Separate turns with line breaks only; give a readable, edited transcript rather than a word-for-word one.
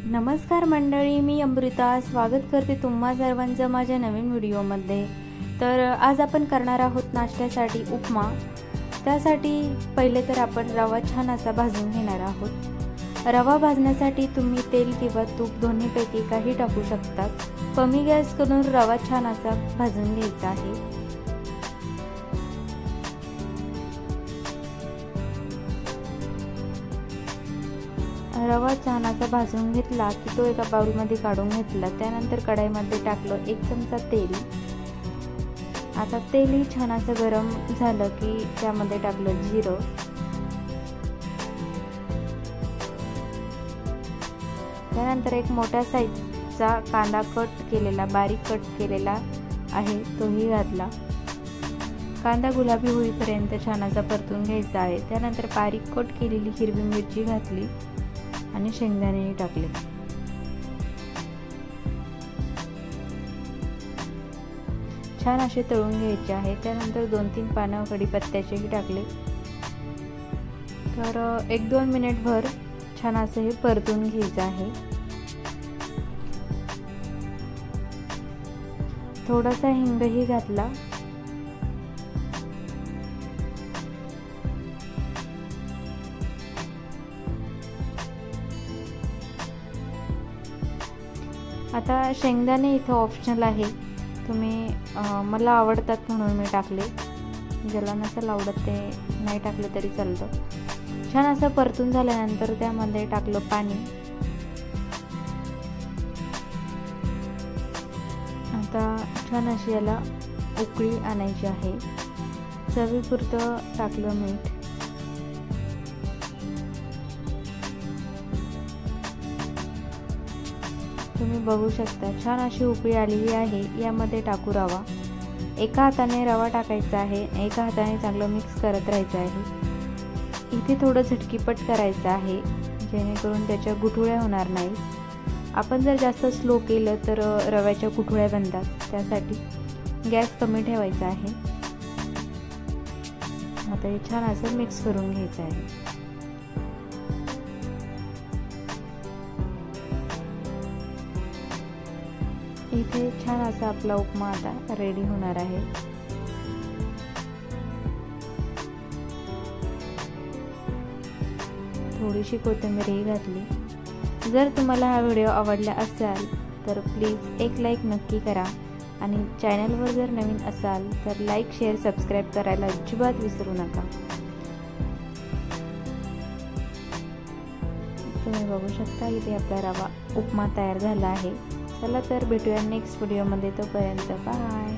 नमस्कार मंडळी, मी अमृता स्वागत करते तुम्हा सर्वांचं माझ्या नवीन व्हिडिओमध्ये। तर आज आपण करणार आहोत नाश्त्यासाठी उपमा। त्यासाठी पहिले तर आपण रवा छान असा भाजून घेणार आहोत। रवा भाजण्यासाठी तुम्ही तेल किंवा तूप दोन्हीपैकी काही टाकू शकता। कमी गॅस करून रवा छान असा भाजून घ्यायचा आहे। रवा छान असा भाजून घेतला की तो एका बाउलमध्ये काढून घेतला। त्यानंतर कढईमध्ये टाकलं 1 चमचा तेल। आता तेलही छान असं गरम झालं की त्यामध्ये टाकलं जिरं, त्यानंतर एक मोठ्या साईजचा कांदा बारीक कट केलेला आहे तोही घातला। कांदा गुलाबी होईपर्यंत छान असा परतून घ्यायचा आहे। त्यानंतर बारीक कट केलेली हिरवी मिरची घातली आणि शेंगदाणे टाकले। छान असे तळून घ्यायचे आहे। त्यानंतर 2-3 पानं कढीपत्त्याचेही टाकले। तर 1-2 मिनिटभर छान असे हे परतून घ्यायचे आहे। थोडासा हिंगही घातला। आता शेंगदाणे इथं ऑप्शनल आहे, तुम्ही मला आवडतात म्हणून मी टाकले, ज्याला नसेल आवडत ते नाही टाकले तरी चालतं। छान असं परतून झाल्यानंतर त्यामध्ये टाकलं पाणी। आता छान अशी याला उकळी आणायची आहे। चवीपुरतं टाकलं मीठ। तुम्ही बघू शकता छान अशी उकळी आलेली आहे। यामध्ये टाकू रवा। एका हाताने रवा टाकायचा आहे, एका हाताने चांगलं मिक्स करत राहायचं आहे। इथे थोडं झटकीपट करायचं आहे जेणेकरून त्याच्या गुठळ्या होणार नाही। आपण जर जास्त स्लो केलं तर रव्याच्या गुठळ्या बनतात, त्यासाठी गॅस कमी ठेवायचा आहे। आता हे छान असं मिक्स करून घ्यायचं आहे। इथे छान असा आपला उपमा आता रेडी होणार आहे। थोडीशी कोथिंबीरही घातली। जर तुम्हाला हा व्हिडिओ आवडला असेल तर प्लीज एक लाईक नक्की करा आणि चॅनलवर जर नवीन असाल तर लाईक, शेअर, सबस्क्राईब करायला अजिबात विसरू नका। तुम्ही बघू शकता इथे आपला रवा उपमा तयार झाला आहे। चला तर भेटूया नेक्स्ट व्हिडिओमध्ये, तोपर्यंत बाय।